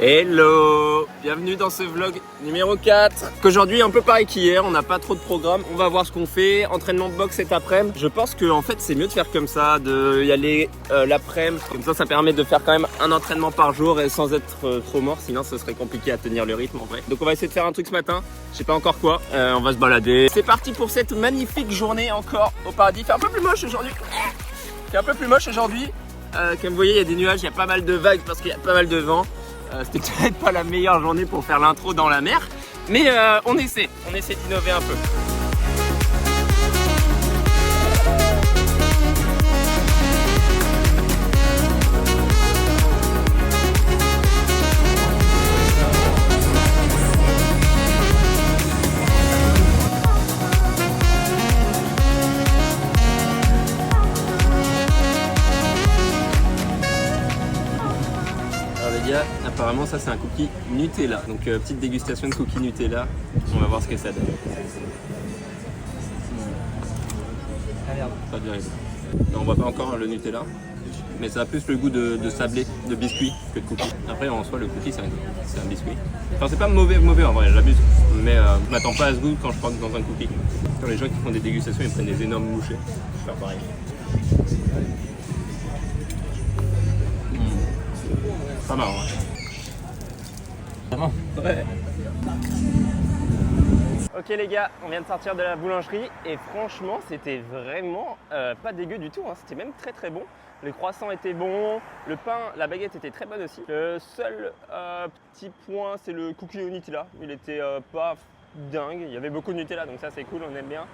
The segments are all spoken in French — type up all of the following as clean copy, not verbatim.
Hello, bienvenue dans ce vlog numéro 4. Aujourd'hui un peu pareil qu'hier, on n'a pas trop de programme. On va voir ce qu'on fait, entraînement de boxe cet après-midi. Je pense que en fait c'est mieux de faire comme ça, de y aller l'après-midi. Comme ça permet de faire quand même un entraînement par jour et sans être trop mort, sinon ce serait compliqué à tenir le rythme en vrai. Donc on va essayer de faire un truc ce matin, je sais pas encore quoi, on va se balader. C'est parti pour cette magnifique journée encore au paradis. Il fait un peu plus moche aujourd'hui. Comme vous voyez, il y a des nuages, il y a pas mal de vagues parce qu'il y a pas mal de vent. C'était peut-être pas la meilleure journée pour faire l'intro dans la mer, mais on essaie d'innover un peu. Apparemment ça c'est un cookie Nutella, donc petite dégustation de cookie Nutella, on va voir ce que ça donne. Ça dirait. On voit pas encore le Nutella, mais ça a plus le goût de sablé, de biscuit que de cookie. Après en soi le cookie c'est un biscuit. Enfin c'est pas mauvais en vrai, j'abuse, mais je m'attends pas à ce goût quand je prends dans un cookie. Quand les gens qui font des dégustations ils prennent des énormes bouchées, je vais faire pareil. Pas marrant. Ouais. Ok les gars, on vient de sortir de la boulangerie et franchement c'était vraiment pas dégueu du tout, hein. C'était même très bon. Les croissants étaient bons, le pain, la baguette était très bonne aussi. Le seul petit point c'est le cookie au Nutella, il était pas dingue, il y avait beaucoup de Nutella donc ça c'est cool, on aime bien.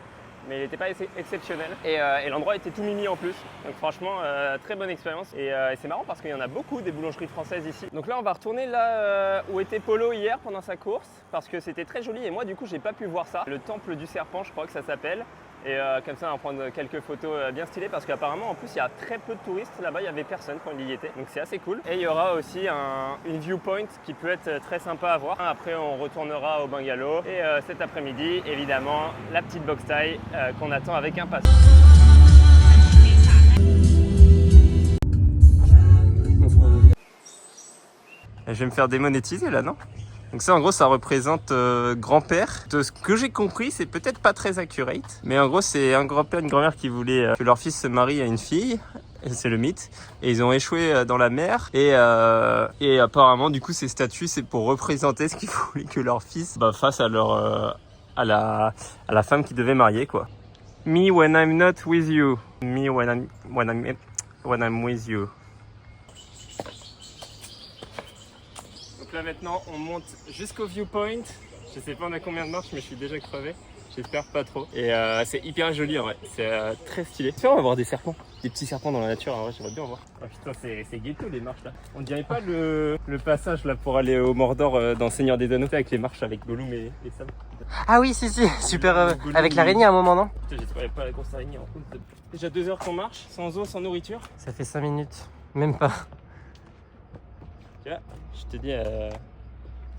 Mais il n'était pas exceptionnel et l'endroit était tout mimi en plus, donc franchement très bonne expérience et c'est marrant parce qu'il y en a beaucoup des boulangeries françaises ici. Donc là on va retourner là où était Polo hier pendant sa course parce que c'était très joli et moi du coup j'ai pas pu voir ça, le temple du serpent je crois que ça s'appelle. Et comme ça on va prendre quelques photos bien stylées parce qu'apparemment en plus il y a très peu de touristes là-bas, il n'y avait personne quand il y était, donc c'est assez cool. Et il y aura aussi une viewpoint qui peut être très sympa à voir. Après on retournera au bungalow et cet après-midi évidemment la petite box taille qu'on attend avec impatience. Je vais me faire démonétiser là non? Donc ça en gros ça représente grand-père. De ce que j'ai compris c'est peut-être pas très accurate. Mais en gros c'est un grand-père, une grand-mère qui voulait que leur fils se marie à une fille. C'est le mythe. Et ils ont échoué dans la mer. Et apparemment du coup ces statues c'est pour représenter ce qu'ils voulaient que leur fils fasse à leur à la femme qui devait marier quoi. Me when I'm not with you. Me when I'm with you. Donc là maintenant on monte jusqu'au viewpoint. Je sais pas on a combien de marches mais je suis déjà crevé. J'espère pas trop. Et c'est hyper joli en vrai. C'est très stylé. J'espère on va voir des serpents. Des petits serpents dans la nature en vrai j'aimerais bien en voir. Oh putain c'est ghetto les marches là. On dirait pas le passage là pour aller au Mordor dans Seigneur des Anneaux avec les marches avec Gollum et Sam. Ah oui si super avec l'araignée à un moment non? Putain j'ai trouvé pas la grosse araignée en fait. Déjà 2 heures qu'on marche sans eau, sans nourriture. Ça fait 5 minutes. Même pas. Tu vois, je te dis,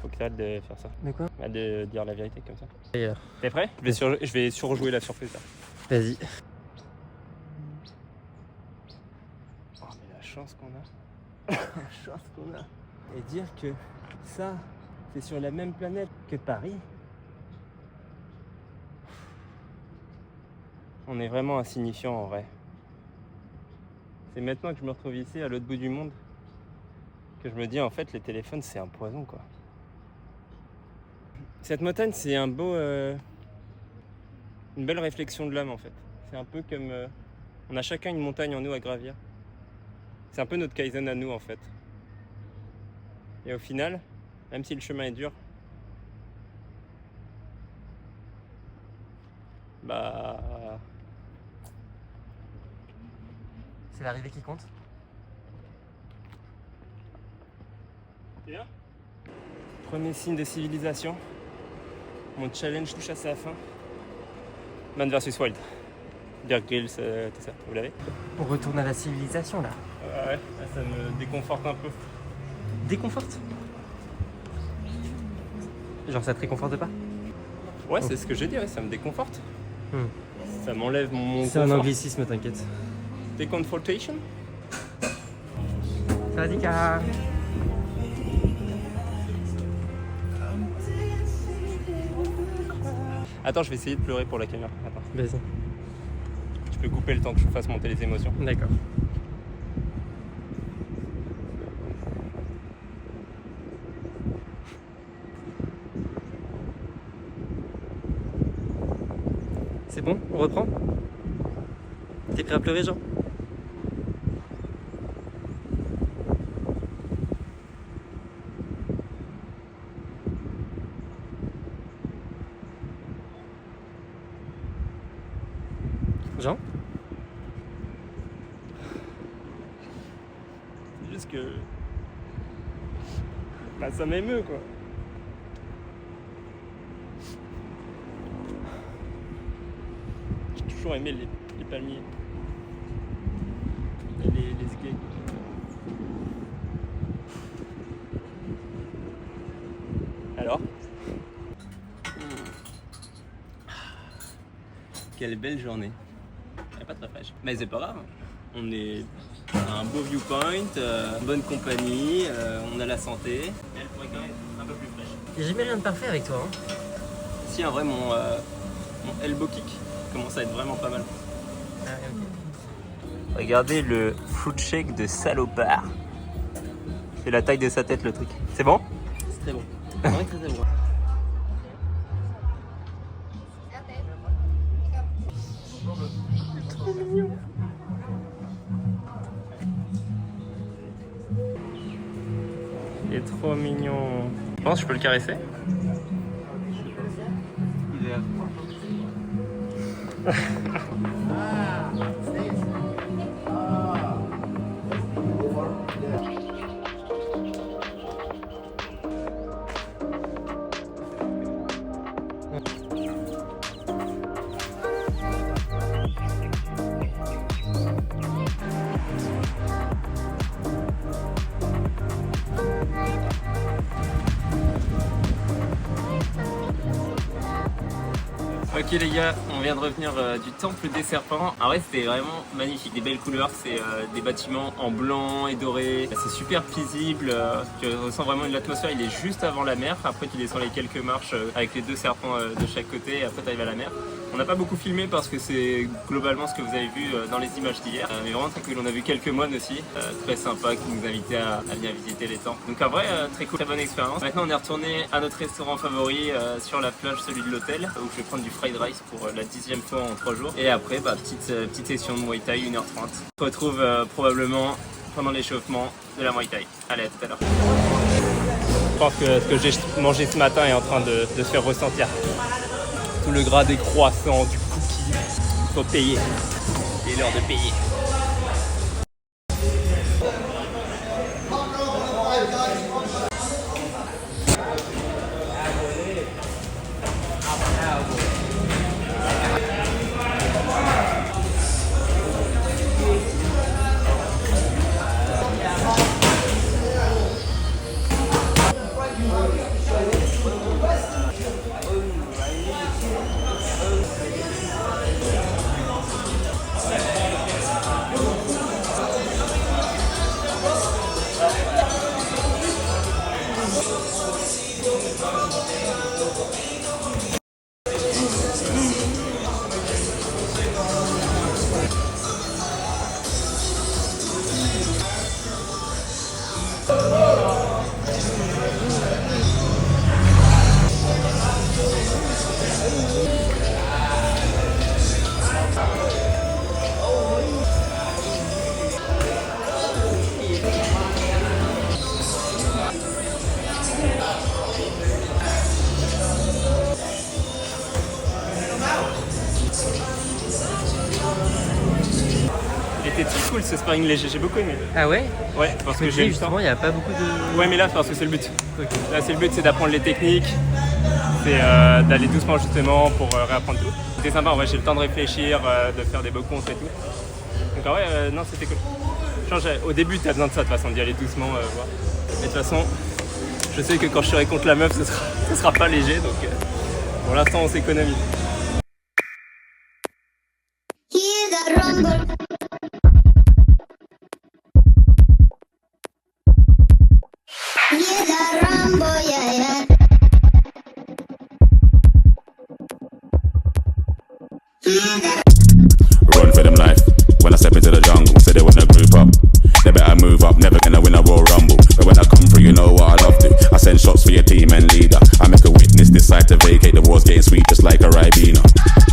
faut que t'arrêtes de faire ça. De quoi? De dire la vérité comme ça. D'ailleurs. T'es prêt? Je vais surjouer la surprise là. Vas-y. Oh mais la chance qu'on a. La chance qu'on a. Et dire que ça, c'est sur la même planète que Paris. On est vraiment insignifiant en vrai. C'est maintenant que je me retrouve ici à l'autre bout du monde que je me dis en fait les téléphones c'est un poison quoi. Cette montagne c'est un beau une belle réflexion de l'âme en fait. C'est un peu comme on a chacun une montagne en nous à gravir. C'est un peu notre Kaizen à nous en fait. Et au final, même si le chemin est dur, C'est l'arrivée qui compte. C'est bien. Premier signe de civilisation. Mon challenge touche à sa fin. Man vs Wild. Bear Grylls, tout ça. Vous l'avez? On retourne à la civilisation là. Ouais, ça me déconforte un peu. Déconforte? Genre ça te réconforte pas? Ouais, c'est ce que j'ai dit, ouais, ça me déconforte. Ça m'enlève mon C'est confort. un anglicisme, t'inquiète. Déconfortation. Ça va, Dika? Attends, je vais essayer de pleurer pour la caméra. Attends. Vas-y. Tu peux couper le temps que je fasse monter les émotions. D'accord. C'est bon, on reprend? T'es prêt à pleurer, Jean? Jean? C'est juste que... Bah, ça m'émeut, quoi. J'ai toujours aimé les palmiers. Et les igués. Alors? Quelle belle journée. Elle est pas très fraîche. Mais c'est pas grave. On est à un beau viewpoint, bonne compagnie, on a la santé. Elle pourrait quand même être un peu plus fraîche. Y'a jamais rien de parfait avec toi, hein? Si, en vrai, mon elbow kick commence à être vraiment pas mal. Ah, ok. Regardez le fruit shake de salopard. C'est la taille de sa tête, le truc. C'est bon? C'est très bon. C'est vrai, très bon. Trop mignon. Il est trop mignon. Je pense que je peux le caresser. Il est Ok les gars, on vient de revenir du Temple des Serpents. En vrai c'était vraiment magnifique, des belles couleurs, c'est des bâtiments en blanc et doré. C'est super paisible, tu ressens vraiment une atmosphère, il est juste avant la mer. Après tu descends les quelques marches avec les deux serpents de chaque côté et après tu arrives à la mer. On n'a pas beaucoup filmé parce que c'est globalement ce que vous avez vu dans les images d'hier. Mais vraiment très cool, on a vu quelques moines aussi, très sympa, qui nous invitaient à venir visiter les temples. Donc en vrai, très cool, très bonne expérience. Maintenant on est retourné à notre restaurant favori sur la plage, celui de l'hôtel, où je vais prendre du fried rice pour la 10e fois en 3 jours. Et après, petite session de Muay Thai, 1h30. On se retrouve probablement pendant l'échauffement de la Muay Thai. Allez, à tout à l'heure. Je pense que ce que j'ai mangé ce matin est en train de se faire ressentir. Tout le gras des croissants, du cookie, il faut payer. C'est l'heure de payer. C'était très cool ce sparring léger, j'ai beaucoup aimé. Ah ouais? Ouais, parce que j'ai eu le temps. Justement, il n'y a pas beaucoup de... Ouais, mais là, parce que c'est le but. Là, c'est le but, c'est d'apprendre les techniques, c'est d'aller doucement justement pour réapprendre tout. C'était sympa, en vrai, j'ai le temps de réfléchir, de faire des beaux contres et tout. Donc en vrai, non, c'était cool. Au début, tu as besoin de ça, de toute façon, d'y aller doucement, voir. Mais de toute façon, je sais que quand je serai contre la meuf, ce sera pas léger, donc pour l'instant, on s'économise. Yeah, that Rambo, yeah, yeah. Run for them life. When I step into the jungle, say they wanna group up. They better move up, never gonna win a Royal Rumble. But when I come through, you know what I love to. I send shots for your team and leader. I make a witness decide to vacate. The war's getting sweet just like a Ribena.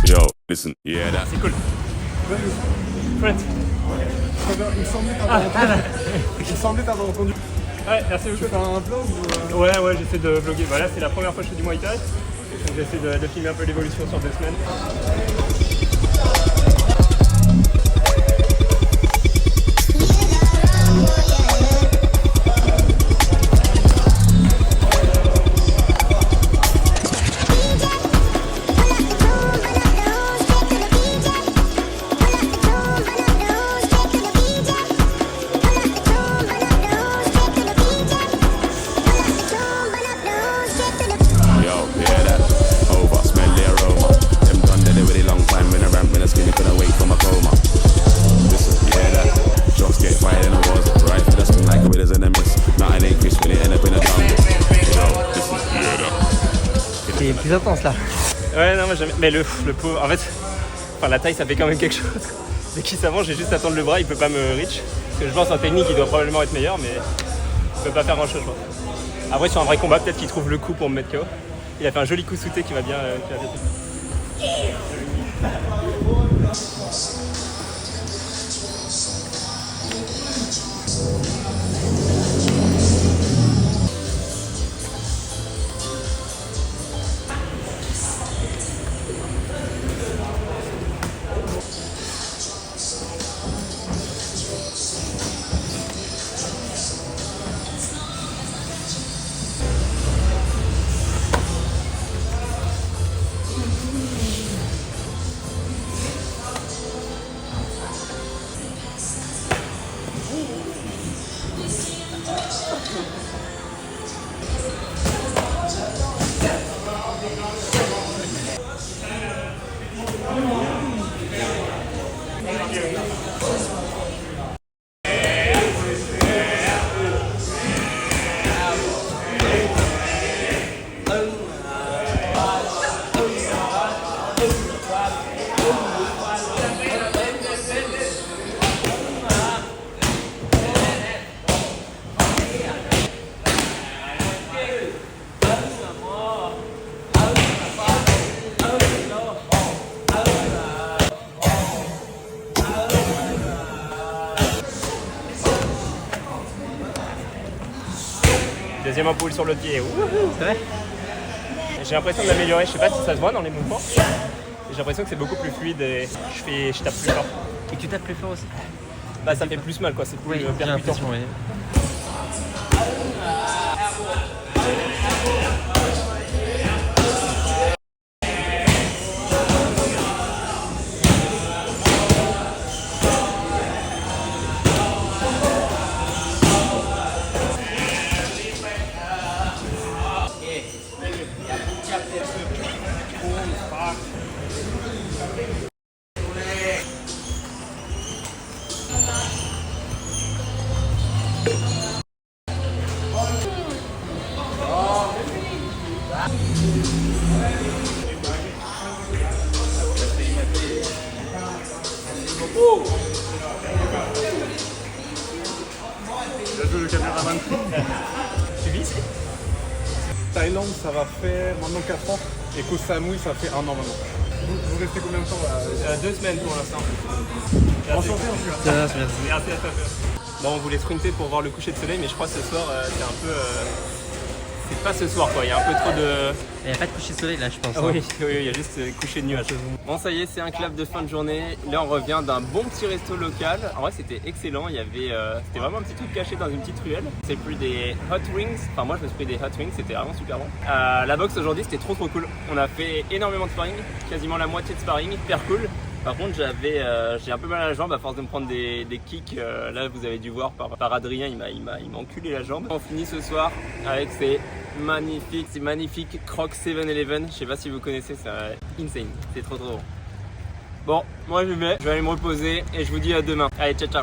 Yo, listen, yeah that. C'est cool. Chouette. Il me semblait t'avoir entendu. Ouais, merci beaucoup. Tu fais un vlog ou Ouais, j'essaie de vlogger. Voilà, c'est la première fois que je fais du Muay Thai. Donc j'essaie de filmer un peu l'évolution sur 2 semaines. C'est plus intense là. Ouais, non, moi jamais. Mais le pauvre, en fait, enfin, la taille ça fait quand même quelque chose. Dès qu'il s'avance, j'ai juste à tendre le bras, il peut pas me reach. Parce que je pense en technique, il doit probablement être meilleur, mais il peut pas faire grand chose, je pense. Après, sur un vrai combat, peut-être qu'il trouve le coup pour me mettre KO. Il a fait un joli coup sauté qui va bien. Deuxième ampoule sur l'autre pied. C'est vrai? J'ai l'impression de m'améliorer, je sais pas si ça se voit dans les mouvements. J'ai l'impression que c'est beaucoup plus fluide et je tape plus fort. Et tu tapes plus fort aussi? Bah ça fait plus mal quoi, c'est plus Oui, j'ai percutant. l'impression, oui. Le caméraman. Tu vis ici? Thaïlande, ça va faire maintenant 4 ans. Et Koh Samui, ça fait 1 an maintenant. Vous restez combien de temps là? 2 semaines pour l'instant. Enchanté en tout cas. Ça va, c'est bien. Merci à toi. Bon, on voulait sprinter pour voir le coucher de soleil, mais je crois que ce soir, c'est un peu. C'est pas ce soir quoi, il y a un peu trop de. Il n'y a pas de coucher de soleil là, je pense. Ah oui, il y a juste coucher de nuages. Bon, ça y est, c'est un clap de fin de journée. Là, on revient d'un bon petit resto local. En vrai, c'était excellent. Il y avait, c'était vraiment un petit truc caché dans une petite ruelle. C'est pris des hot wings. Enfin, moi, je me suis pris des hot wings. C'était vraiment super bon. La boxe aujourd'hui, c'était trop cool. On a fait énormément de sparring, quasiment la moitié de sparring, hyper cool. Par contre, j'ai un peu mal à la jambe à force de me prendre des kicks. Là, vous avez dû voir par Adrien, il m'a enculé la jambe. On finit ce soir avec ces magnifiques Crocs 7-Eleven. Je sais pas si vous connaissez, c'est insane. C'est trop bon. Bon, moi je vais aller me reposer et je vous dis à demain. Allez, ciao ciao.